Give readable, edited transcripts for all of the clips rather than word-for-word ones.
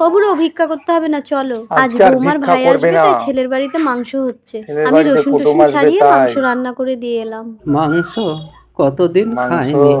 ও বুড়ো, ভিক্ষা করতে হবে না, চলো। আজ আজকে আর বৌমার ভিক্ষা ভাই করবে আসবে, না। তাই ছেলের বাড়িতে মাংস হচ্ছে। ছেলের আমি বাড়িতে রসুন কুটুম টসুন আসবে ছাড়িয়ে তাই। মাংস রান্না করে দিয়ে এলাম। মাংস কতদিন মাংস খাইনি,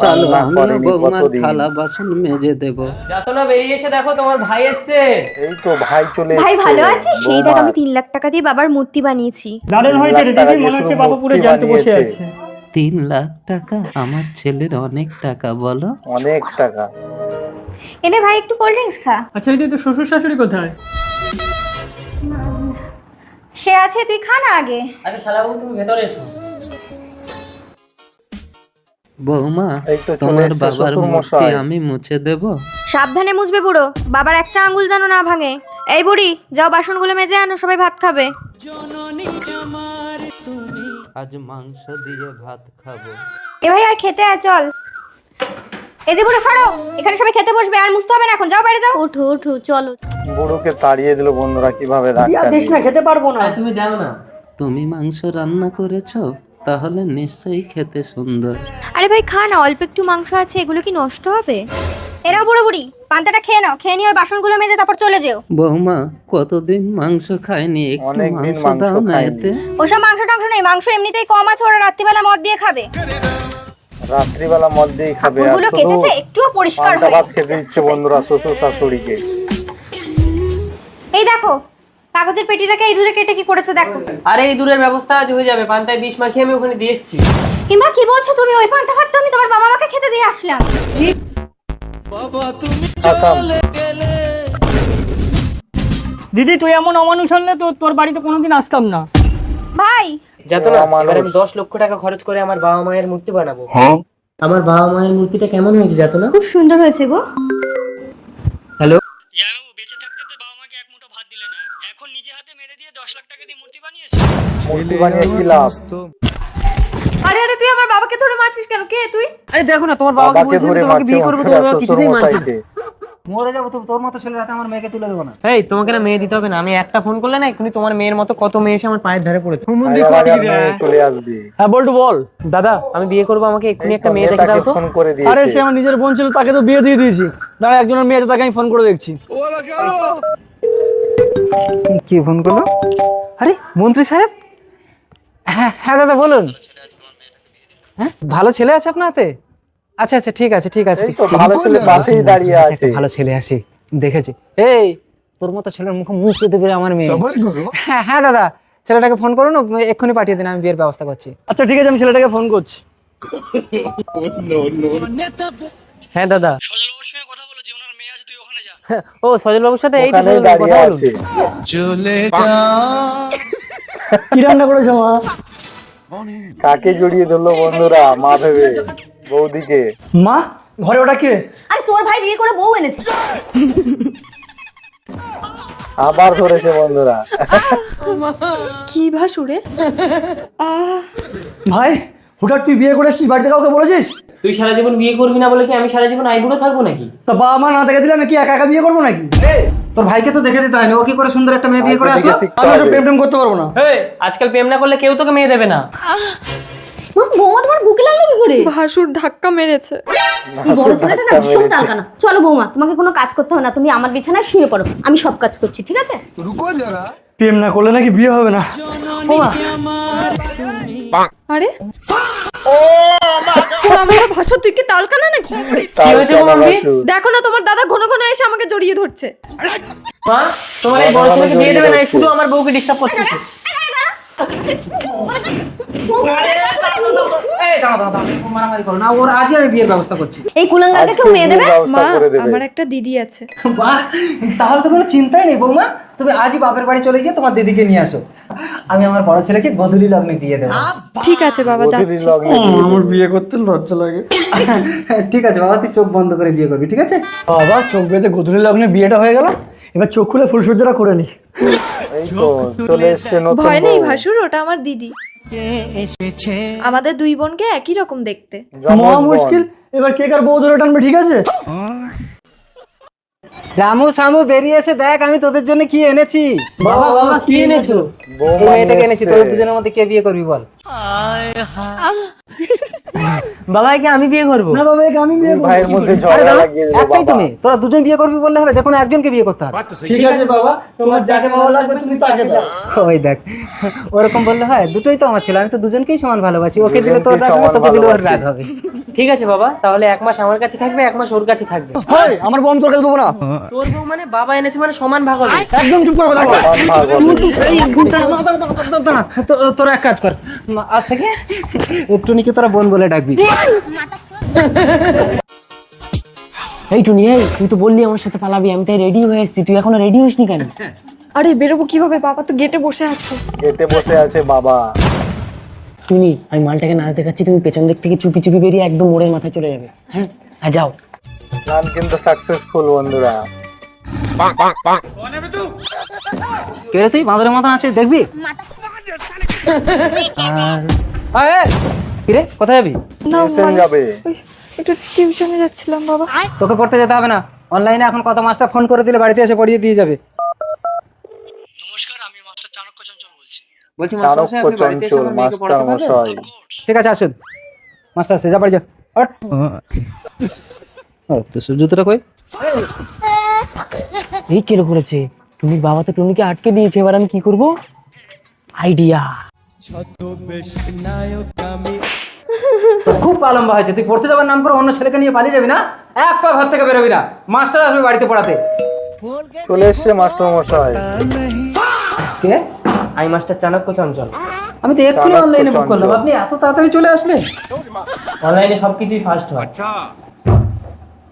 চলো রান্না আমিও করেনি বৌমার কতদিন। থালা বাসন মেজে দেব। যাতো না, বেরিয়ে এসে দেখো তোমার ভাই এসছে। এই তো ভাই চলে ভাই এসেছে। ভালো আছিস? সেই দেখ, আমি বৌমার 3 লাখ টাকা দিয়ে বাবার মূর্তি বানিয়েছি। দারুণ 3 হয়েছে লাখ রে টাকা দিদি, দিয়ে মনে হচ্ছে শুধু বাবা পুরো মূর্তি জ্যান্ত বসে বানিয়েছে। আছে। 3 লাখ টাকা আমার ছেলের অনেক টাকা, বলো? অনেক টাকা। এনে ভাই একটু কোল্ড ড্রিঙ্কস খা। আচ্ছা দিদি, তোর শ্বশুর শাশুড়ি কোথায়? সে আছে, তুই খা না আগে। আচ্ছা শালাবাবু, তুমি ভেতরে এসো। বৌমা, এই তো চলে তোমার এসেছে বাবার শ্বশুর মূর্তি মশাই। আমি মুছে দেব। সাবধানে মুছবে বুড়ো, বাবার একটা আঙ্গুল যেন না ভাঙে। এই বুড়ি, যাও বাসনগুলো মেজে আনো, সবাই ভাত খাবে। আজ মাংস দিয়ে ভাত খাবো। এ ভাই আর খেতে আয়, চল। এই যে বুড়ো, সরো, এখানে সবাই খেতে বসবে, আর মুছতে হবে না এখন, যাও বাইরে যাও। ওঠো ওঠো, চলো। বুড়োকে তাড়িয়ে দিল বন্ধুরা, কিভাবে বিয়া ধাক্কা দিস না, দিয়ে। খেতে পারবো না। তুমি দাও না। তুমি মাংস রান্না করেছো, তাহলে নিশ্চয়ই খেতে সুন্দর। আরে ভাই খা না, অল্প একটু মাংস আছে, এগুলো কি নষ্ট হবে? এরাও বুড়ো বুড়ি, পান্তাটা খেয়ে নাও, খেয়ে নিয়ে ওই বাসনগুলো মেজে তারপর চলে যেও। বৌমা, কতদিন মাংস খাইনি, একটু অনেকদিন মাংস মাংস দাও না খাইনি। এতে। ওসব মাংস টাংস নেই, মাংস এমনিতেই কম আছে, ওরা রাত্রিবেলা মদ দিয়ে খাবে। রাত্রিবেলা মদ দিয়েই খাবে। আর ওগুলো শুধু কেচেছে, একটুও পরিষ্কার পান্তা হয়। ভাত খেতে ইচ্ছে বন্ধুরা শ্বশুর শাশুড়িকে। এই দেখো, কাগজের পেটিটাকে এই দূরে কেটে কি করেছে দেখো। আরে এই দূরের ব্যবস্থা আজ হয়ে যাবে, পান্তায় বিষ মাখিয়ে আমি ওখানে দিয়ে এসেছি। কিংবা কি বলছো তুমি? ওই পান্তা ভাত তো আমি তোমার বাবা মাকে খেতে দিয়ে আসলাম। আসাম। দিদি তুই এমন অমানুষ হলে তো তোর বাড়িতে কোনোদিন আসতাম না। ভাই যাতো না, মানুষ। এবার আমি 10 লক্ষ টাকা খরচ করে আমার বাবা মায়ের মূর্তি বানাবো। আমার বাবা মায়ের মূর্তিটা কেমন হয়েছে যাতো না? খুব সুন্দর হয়েছে গো। হ্যালো, জামাইবাবু বেঁচে থাকতে তো বাবা মাকে এক মুঠো ভাত দিলে না, এখন নিজে হাতে মেরে দিয়ে 10 লাখ টাকা দিয়ে মূর্তি বানিয়েছে। মূর্তি বানিয়ে কি লাভ? আরে আরে, তুই আমার বাবাকে ধরে মারছিস কেন? কে তুই? আরে দেখো না, তোমার বাবাকে বাবাকে বলছি ধরে তোমাকে মারছে বিয়ে করবো, বন্ধুরা তোমার বাবা শ্বশুর কিছুতেই মানছে না। মশাইকে। মরে যাবো তো তোর মতো ছেলের হাতে আমার মেয়েকে তুলে দেবো না। এই তোমাকে না মেয়ে দিতে হবে না, আমি একটা ফোন করলে না এক্ষুনি তোমার মেয়ের মতো কত মেয়ে এসে আমার পায়ের ধারে পড়েছে। হাজার হাজার মেয়ে চলে আসবে। হ্যাঁ বলটু বল। দাদা আমি বিয়ে করবো, আমাকে এক্ষুনি একটা মেয়ে দেখে মেয়েটাকে দাও তো। ফোন করে আরে দিয়েছে। সে আমার নিজের বোন ছিল, তাকে তো বিয়ে দিয়ে দিয়েছি। দাঁড়া, একজনের মেয়ে আছে, তাকে আমি ফোন করে দেখছি। কি ফোন করলো? আরে মন্ত্রী সাহেব, হ্যাঁ হ্যাঁ দাদা বলুন। হ্যাঁ ভালো ছেলে আছে আপনার হাতে? আচ্ছা আচ্ছা, ঠিক আছে ঠিক আছে। এই তো ভালো ছেলে পাশেই দাঁড়িয়ে আছে। ভালো ছেলে আছে, দেখেছি। এই তোর মতো ছেলের মুখে মুখ পেতে পেরে আমার মেয়ে। হ্যাঁ হ্যাঁ দাদা, ছেলেটাকে ফোন করুন, এক্ষুনি পাঠিয়ে দিন, আমি বিয়ের ব্যবস্থা করছি। আচ্ছা ঠিক আছে, আমি ছেলেটাকে ফোন করছি। হ্যাঁ দাদা। সজলবাবুর সঙ্গে কথা বলো, যে ওনার মেয়ে আছে, তুই ওখানে যা। ও সজল বাবুর সাথে এই তো ওখানেই সজল বাবু, দাঁড়িয়ে কথা বলুন। আছে। কি রান্না করেছো মা? কাকে জড়িয়ে ধরলো বন্ধুরা, মা ভেবে বৌদিকে। মা, ঘরে ওটা কে? আরে তোর ভাই বিয়ে করে বউ এনেছে। আবার ধরেছে বন্ধুরা। কি ভাসুরে? ভাই, হঠাৎ তুই বিয়ে করে এসেছিস, বাড়িতে কাউকে বলেছিস? তুই সারা জীবন বিয়ে করবি না বলে কি আমি সারা জীবন আইবুড়ো থাকবো নাকি? তা বাবা মা না দেখে দিলে আমি কি একা একা বিয়ে করবো নাকি? তোর ভাইকে তো দেখে দিতে হয়নি, ও কি করে সুন্দর একটা মেয়ে বিয়ে করে আসলো? শিখতে আমি সব হবে। প্রেম টেম করতে পারবো না। এই আজকাল প্রেম না করলে কেউ তোকে মেয়ে দেবে না। বৌমা তোমার বুকে লাগলো কি করে? ভাসুর ধাক্কা মেরেছে। এই বড় ছেলেটা না ভীষণ টালকানা। চলো বৌমা, তোমাকে কোনো কাজ করতে হবে না, তুমি আমার বিছানায় শুয়ে পড়ো, আমি সব কাজ করছি, ঠিক আছে? প্রেম না করলে নাকি বিয়ে হবে না? বৌমা, আরে আমার ভাসু, তুই কি তালকানা নাকি? তার হয়েছে কেন বৌদি? বাসু? দেখো না, তোমার দাদা ঘন ঘন এসে আমাকে জড়িয়ে ধরছে। মা, তোমার এই বড় ছেলেকে বিয়ে দেবে না, এই শুধু আমার বউকে ডিস্টার্ব করছে। এই দাঁড়া দাঁড়া দাঁড়া, ও মারামারি করো না, ওর আজই আমি বিয়ের ব্যবস্থা করছি। এই কুলাঙ্গারকে কেউ আজকে মেয়ে দেবে? বিয়ের ব্যবস্থা মা, করে দেবে। আমার একটা দিদি আছে। বাহ, তাহলে তো কোনো চিন্তাই নেই বৌমা, তুমি আজই বাপের বাড়ি চলে গিয়ে তোমার দিদিকে নিয়ে আসো। আমি আমার বড় ছেলেকে গধূলি লগ্নে বিয়ে দেবো। ঠিক আছে বাবা, বৌদির যাচ্ছি। লগ্নে দিয়ে আমার বিয়ে করতে লজ্জা লাগে। ঠিক আছে বাবা, তুই চোখ বন্ধ করে বিয়ে করবি, ঠিক আছে? বাবা, চোখ বেঁধে গোধূলি লগ্নে বিয়েটা হয়ে গেল, এবার চোখ খুলে ফুলসজ্জাটা করে নি। এই তো চলে এসছে নতুন ভয় নেই বউ। ভাসুর, ওটা আমার দিদি। আমাদের দুই বোনকে একই রকম দেখতে। জমজ মহা বোন। মুশকিল, এবার কে কার বউ ধরে টানবে, ঠিক আছে? রামু সামু বেরিয়ে এসে দেখ আমি তোদের জন্য কি এনেছি। বাবা বাবা কি এনেছো? এই বৌমা মেয়েটাকে নিয়ে এনেছি, এসছে। তোদের দুজনের মধ্যে কে বিয়ে করবি বল? বাবাকে আমি বিয়ে করবো? না বাবা, একে আমি বিয়ে করবো। ভাইয়ের মধ্যে আরে ঝগড়া দাঁড়া, লাগিয়ে দিল একটাই বাবা। তুমি, তোরা দুজন বিয়ে করবি বললে হবে, দেখো না একজনকে বিয়ে করতে হবে। ঠিক আছে বাবা, তোমার যাকে ভালো লাগবে তুমি তাকে দাও। ওই দেখ, ওরকম বললে হয়? দুটোই তো আমার ছিল, আমি তো দুজনকেই সমান ভালোবাসি। ওকে দিলে তোর দুজনকেই রাগ হবে, সমান তোকে দিলে ওর ভালোবাসি। রাগ হবে। ঠিক আছে বাবা, তাহলে 1 মাস আমার কাছে থাকবে, 1 মাস ওর কাছে থাকবে। আমার বোন তোর কাছে দেবো না। তোর বউ মানে বাবা এনেছে মানে সমান ভাগ হবে। একদম চুপ করে কথা বল। সমান ভাগ হবে। তোরা এক কাজ কর, আজ থেকে টুনিকে তোরা বোন বলে ডাকবি। এই টুনি, এই তুই তো বললি আমার সাথে পালাবি, আমি তাই রেডি হয়ে এসেছি, তুই এখনো রেডি হসনি কেন? আরে বেরোবো কিভাবে, বাবা তো গেটে বসে আছে। গেটে বসে আছে বাবা। টুনি, আমি মালটাকে নাচ দেখাচ্ছি, তুমি পেছন দিক থেকে চুপি চুপি বেরিয়ে একদম মোড়ের মাথায় চলে যাবে। হ্যাঁ হ্যাঁ, যাও। প্ল্যান কিন্তু সাকসেসফুল বন্ধুরা। কে রে তুই, বাঁদরের মতন আছিস, দেখবি? কিরে, কোথায় যাবি? না টিউশন যাবে। ওই একটু টিউশনে যাচ্ছিলাম বাবা। তোকে পড়তে যেতে হবে না, অনলাইনে এখন কত মাস্টার ফোন করে দিলে বাড়িতে এসে পড়িয়ে দিয়ে যাবে। নমস্কার, আমি মাস্টার চাণক্য চঞ্চল বলছি। বলছি মাস্টার মশাই, আপনি বাড়িতে এসে আমার মেয়েকে পড়াতে পারবেন? ঠিক আছে, আসুন মাস্টার, যা বাড়ি যা। তো জুতোটা কই? এই কেন করেছে? টুনির বাবা তো টুনিকে আটকে দিয়েছে, এবার আমি কি করব? আইডিয়া। খুব লম্বা হয়েছে, তুই পড়তে যাবার নাম করে অন্য ছেলেকে নিয়ে পালিয়ে যাবি না? এক পা ঘর থেকে বেরোবি না, মাস্টার আসবে বাড়িতে পড়াতে। চলে এসছে মাস্টার মশাই। কে? আমি মাস্টার চাণক্য চঞ্চল। আমি তো এক্ষুনি চাণক্য অনলাইনে বুক করলাম, চঞ্চল। আপনি এত তাড়াতাড়ি চলে আসলেন? অনলাইনে সবকিছুই ফার্স্ট হয়।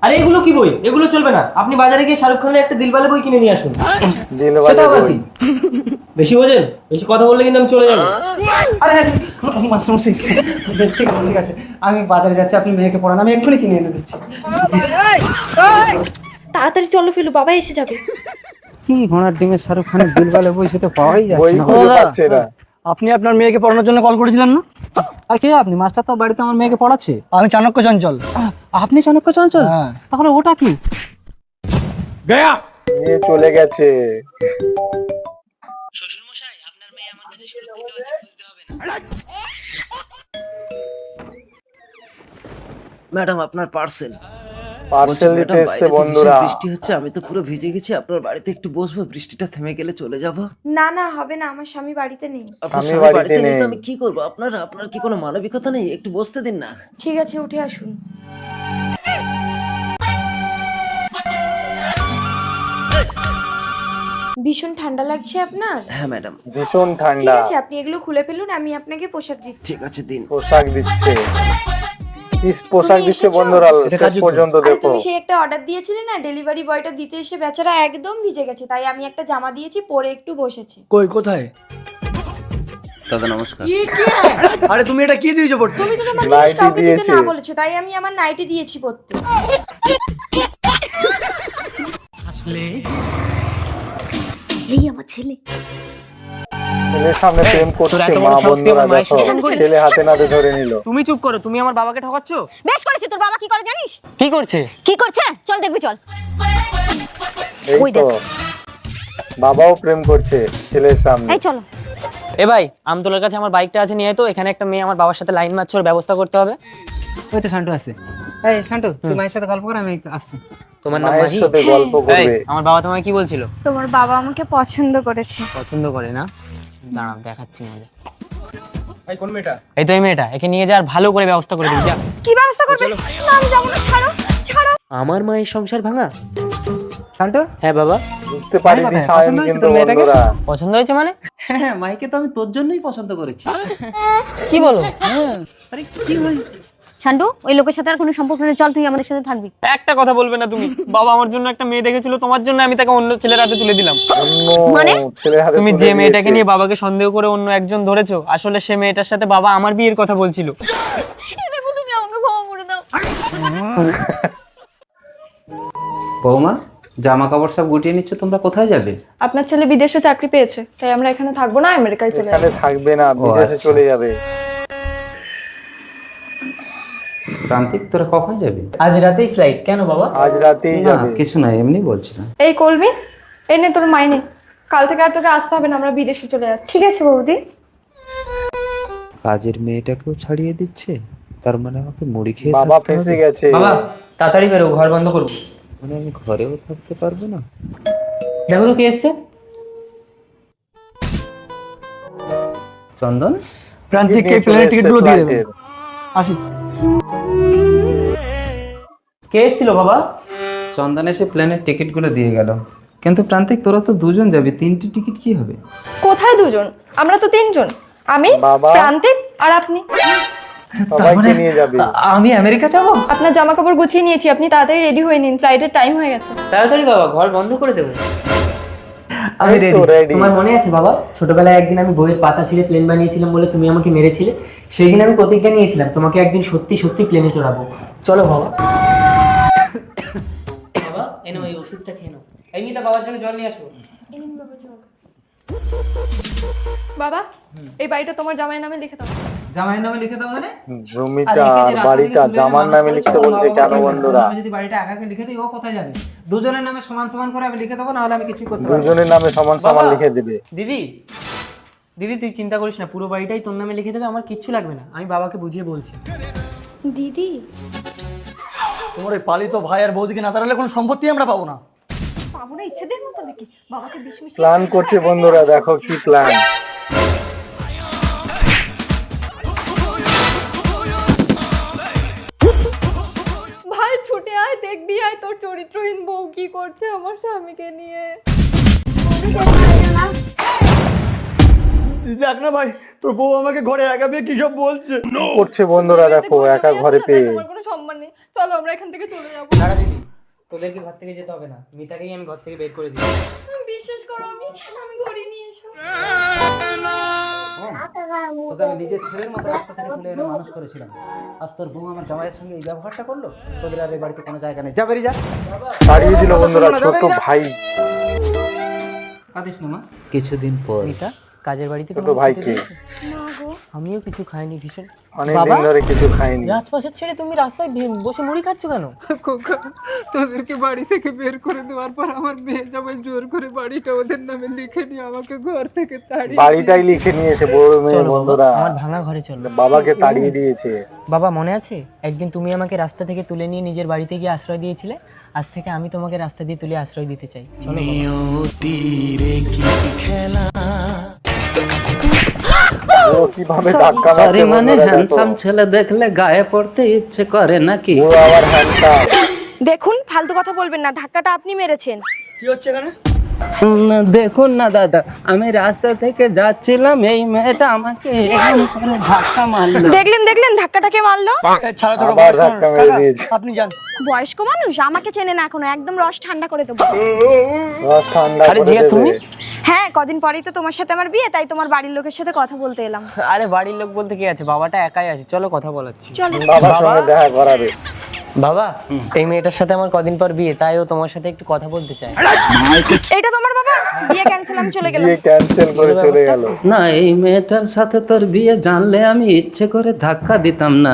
আরে এগুলো কি বই? এগুলো চলবে না, আপনি বাজারে গিয়ে শাহরুখ খানের একটা দিলবালে বই কিনে নিয়ে আসুন। দিলবালে সেটা আবার বই। কি? বেশি বোঝেন? বেশি কথা বললে কিন্তু আমি চলে যাবো। আরে মাস্টার মশাই, ঠিক আছে ঠিক আছে, আমি বাজারে যাচ্ছি, আপনি মেয়েকে পড়ান, আমি এক্ষুনি কিনে এনে দিচ্ছি। তাড়াতাড়ি চলো ফেলু, বাবা এসে যাবে। কি ঘোড়ার ডিমের শাহরুখ খানের দিলবালে বই, সে তো পাওয়াই বই যাচ্ছে না। খুঁজে পাচ্ছে না। আপনি আপনার মেয়েকে পড়ানোর জন্য কল করেছিলেন না? আর কে আপনি? মাস্টার তো বাড়িতে আমার মেয়েকে পড়াচ্ছে। আমি চাণক্য চঞ্চল। আপনি চাণক্য চঞ্চল? হ্যাঁ। তাহলে ওটা কি? নিয়ে চলে গেছে। শ্বশুর মশাই, আপনার মেয়ে আমার কাছে সুরক্ষিত আছে, বুঝতে হবে না। ম্যাডাম, আপনার পার্সেল। পার্সেল দিতে এসছে বন্ধুরা। বৃষ্টি হচ্ছে, আমি তো পুরো ভিজে গেছি, আপনার বাড়িতে একটু বসবো, বৃষ্টিটা থেমে গেলে চলে যাব। না না হবে না, আমার স্বামী বাড়িতে নেই। আপনার আমি স্বামী বাড়িতে বাড়িতে নেই তো নেই। আমি কি করবো? আপনার কি কোনো মানবিকতা নেই? একটু বসতে দিন না। ঠিক আছে, উঠে আসুন। ভীষণ ঠান্ডা লাগছে আপনার? হ্যাঁ ম্যাডাম। ভীষণ ঠিক ঠান্ডা। আছে, আপনি এগুলো খুলে ফেলুন, আমি আপনাকে পোশাক দিচ্ছি। ঠিক আছে, দিন। পোশাক দিচ্ছে। কি পোশাক তুমি দিচ্ছে এসেছো? বন্ধুরা, শেষ পর্যন্ত আরে দেখো। তুমি সেই একটা অর্ডার দিয়েছিলে না, ডেলিভারি বয়টা দিতে এসে বেচারা একদম ভিজে গেছে, তাই আমি একটা জামা দিয়েছি, পরে একটু বসেছে। কই, কোথায়? দাদা নমস্কার। আরে তুমি এটা কি দিয়েছো পড়তে? তুমি তো তোমার জিনিস নাইটি কাউকে দিতে দিয়েছে। না বলেছো, তাই আমি আমার নাইটি দিয়েছি পরতে। এই আমার ছেলে। ছেলের সামনে প্রেম করছে তোর এত মা, বড় সাহস তুই বন্ধুরা আমার মায়ের দেখো। সামনে ছেলে হাতে নাতে ধরে নিল। তুমি চুপ করো, তুমি আমার বাবাকে ঠকাচ্ছ। বেশ করেছে, তোর বাবা কি করে জানিস? কি করছে? কি করছে চল দেখবি, চল। এই ওই তো দেখো। বাবাও প্রেম করছে ছেলের সামনে। এই চলো। এ ভাই, আমতলার কাছে আমার বাইকটা আছে, নিয়ে আয় তো। এখানে একটা মেয়ে আমার বাবার সাথে লাইন মারছে, ওর ব্যবস্থা করতে হবে। ওই তো শান্টু আছে। এই শান্টু, তুই মায়ের সাথে গল্প কর, আমি আসছি। তোমার নাম মায়ের মাহি? সাথে গল্প এই, করবে। আমার বাবা তোমায় কি বলছিল? তোমার বাবা আমাকে পছন্দ করেছে। পছন্দ করে না? দাঁড়াও, দেখাচ্ছি মজা। ভাই কোন মেয়েটা? এই তো এই মেয়েটা, একে নিয়ে যা, আর ভালো করে ব্যবস্থা করে দিই। যা। কি ব্যবস্থা করবে? না, আমি যাবো না, ছাড়ো ছাড়ো। আমার মায়ের সংসার ভাঙা? শান্টু, হ্যাঁ বাবা। বুঝতে পারিনি কোথায়? সায়ন পছন্দ হয়েছে কিন্তু তোর মেয়েটাকে? বন্ধুরা। পছন্দ হয়েছে মানে? হ্যাঁ, মাইকে তো আমি তোর জন্যই পছন্দ করেছি। কি বলো? শান্টু, ওই লোকের সাথে আর কোনো সম্পর্ক নেই, চল তুই আমাদের সাথে থাকবি। একটা কথা বলবে না তুমি? বাবা আমার জন্য একটা মেয়ে দেখেছিল, তোমার জন্য আমি তাকে অন্য ছেলের হাতে তুলে দিলাম। অন্য মানে? ছেলের হাতে তুমি তুলে যে মেয়েটাকে দিয়েছে। নিয়ে বাবাকে সন্দেহ করে অন্য একজন ধরেছো, আসলে সে মেয়েটার সাথে বাবা আমার বিয়ের কথা বলছিল। দেখো, তুমি আমাকে ক্ষমা করে দাও। বৌমা, জামা কাপড় সব গুটিয়ে নিচ্ছ, তোমরা কোথায় যাবে? আপনার ছেলে বিদেশে চাকরি পেয়েছে, তাই আমরা এখানে থাকবো না, আমেরিকায় চলে এখানে যাবো। থাকবে না, বিদেশে আচ্ছা। চলে যাবে। প্রান্তিক, তোরা কখন যাবি? আজ রাতেই ফ্লাইট। কেন বাবা? আজ রাতেই না যাবে। কিছু না, এমনি বলছিলাম। এই কলবি, এই নে তোর মাইনে। কাল থেকে আর তোকে আসতে হবে না, আমরা বিদেশে চলে যাচ্ছি। ঠিক আছে বৌদি। কাজের মেয়েটাকেও ছাড়িয়ে দিচ্ছে, তার মানে আমাকে মুড়ি খেয়ে বাবা থাকতে ফেঁসে হবে। গেছে। বাবা তাড়াতাড়ি বেরো, ঘর বন্ধ করবো। মানে আমি ঘরেও থাকতে পারবো না। দেখো তো কে এসছে। চন্দন, প্রান্তিককে নিয়ে চলে প্লেনের এসছে টিকিটগুলো দিয়ে দেবেন। ফ্লাইটের। আসি। কে এসেছিল বাবা? চন্দন এসে প্লেনের টিকিটগুলো দিয়ে গেল। কিন্তু প্রান্তিক, তোরা তো দুজন যাবি, 3টি টিকিট কি হবে? কোথায় দুজন? আমরা তো 3জন। আমি, বাবা। প্রান্তিক আর আপনি। সবাইকে নিয়ে যাবে। আমি আমেরিকা যাবো? আপনার জামা কাপড় গুছিয়ে নিয়েছি, আপনি তাড়াতাড়ি রেডি হয়ে নিন, ফ্লাইটের টাইম হয়ে গেছে। তাড়াতাড়ি বাবা, ঘর বন্ধ করে দেবো। আমি এই তো রেডি। ready। তোমার মনে আছে বাবা, ছোটবেলায় একদিন আমি বইয়ের পাতা ছিঁড়ে প্লেন বানিয়েছিলাম বলে তুমি আমাকে মেরেছিলে? সেই দিন আমি প্রতিজ্ঞা নিয়েছিলাম তোমাকে একদিন সত্যি সত্যি প্লেনে চড়াবো। চলো বাবা। বাবা এনো এই ওষুধটা খেয়ে নাও। এই নিতা বাবার জন্য জল নিয়ে আসো। বাবা, এই বাড়িটা তোমার জামাইয়ের নামে লিখে দাও। জামাইয়ের নামে লিখে দাও মানে? জমিটা আর বাড়িটা জামার নামে লিখতে বলছে কেন বন্ধুরা? আমি যদি বাড়িটা একাকে লিখে দিই, ও কোথায় যাবে? দুজনের নামে সমান সমান করে আমি লিখে দেবো, না হলে আমি কিছু করতে পারবো না। দুজনের নামে সমান সমান বাবা। লিখে দিবে। দিদি দিদি তুই চিন্তা করিস না, পুরো বাড়িটাই তোর নামে লিখে দেবে, আমার কিচ্ছু লাগবে না। আমি বাবাকে বুঝিয়ে বলছি। দিদি, তোমার ওই পালিত ভাই আর বৌদিকে না তাড়ালে কোনো সম্পত্তি আমরা পাবো না। পাবো না ইচ্ছেদের মতো নাকি? বাবাকে বিষ মিশিয়ে প্ল্যান করছে বন্ধুরা, দেখো কি প্ল্যান। ভাই ছুটে আয়, দেখবি আয় তোর চরিত্রহীন বউ কি করছে আমার স্বামীকে নিয়ে। দেখ না ভাই, তোর বউ আমাকে ঘরে একা পেয়ে কি সব বলছে। করছে বন্ধুরা, দেখো একা ঘরে পেয়ে। তোমার কোনো সম্মান নেই, চলো আমরা এখান থেকে চলে যাবো। দাঁড়া দিদি, তোদেরকে ঘর থেকে যেতে হবে না, মিতাকেই আমি ঘর থেকে বের করে দিই। বিশ্বাস করো, আমি ঘরে নিয়ে এসো। তোকে আমি নিজের ছেলের মতো রাস্তা থেকে তুলে এনে মানুষ করেছিলাম, আজ তোর বউ আমার জামাইয়ের সঙ্গে এই ব্যবহারটা করলো। তোদের আর এই বাড়িতে কোনো জায়গা নেই, যা বেরিয়ে যা। তাড়িয়ে দিল বন্ধুরা ছোট ভাই। কাঁদিস না মা। কিছুদিন পর মিতা কাজের বাড়িতে ছোট ভাইকে আমিও কিছু খাইনি ভীষণ। অনেকদিন ধরে কিছু খাইনি। রাজপাশের ছেড়ে তুমি রাস্তায় বসে মুড়ি খাচ্ছ কেন? তোদেরকে বাড়ি থেকে বের করে দেওয়ার পর আমার মেয়ে জামাই জোর করে বাড়িটা ওদের নামে লিখে নিয়ে আমাকে ঘর থেকে তাড়িয়ে বাড়িটাই লিখে নিয়েছে বড় মেয়ে বন্ধুরা। আমার ভাঙা ঘরে চলো। বাবাকে তাড়িয়ে দিয়েছে। বাবা মনে আছে একদিন তুমি আমাকে রাস্তা থেকে তুলে নিয়ে নিজের বাড়িতে গিয়ে আশ্রয় দিয়েছিলে? আজ থেকে আমি তোমাকে রাস্তা দিয়ে তুলে আশ্রয় দিতে চাই, চলো ও কিভাবে ধাক্কা সরি মারছে মানে বন্ধুরা, হ্যান্ডসাম দেখো। ছেলে দেখলে গায়ে পড়তে ইচ্ছে করে নাকি? ও আবার হ্যান্ডসাম। দেখুন ফালতু কথা বলবেন না, ধাক্কাটা আপনি মেরেছেন। কি হচ্ছে এখানে? দেখুন না দাদা, আমি রাস্তা থেকে যাচ্ছিলাম, এই মেয়েটা আমাকে এরকম করে ধাক্কা মারলো। দেখলেন দেখলেন ধাক্কাটা কে মারলো? ছাড়া ছোট আবার ধাক্কা মেরে দিয়েছে। আপনি যান। বয়স্ক মানুষ আমাকে চেনে না এখনো, একদম রস ঠান্ডা করে দেবো। রস ঠান্ডা আরে করে জিয়া দেবে। তুমি? হ্যাঁ, কদিন পরেই তো তোমার সাথে আমার বিয়ে, তাই তোমার বাড়ির লোকের সাথে কথা বলতে এলাম। আরে বাড়ির লোক বলতে কি আছে, বাবাটা একাই আছে, চলো কথা বলাচ্ছি। বাবার সঙ্গে দেখা করাবে। বাবা এই মেয়েটার সাথে আমার কদিন পর বিয়ে, তাই ও তোমার সাথে একটু কথা বলতে চায়। এটা তোমার বাবা? বিয়ে ক্যান্সেল, আমি চলে গেলাম। বিয়ে ক্যান্সেল করে চলে গেল। না, এই মেয়েটার সাথে তোর বিয়ে জানলে আমি ইচ্ছে করে ধাক্কা দিতাম না।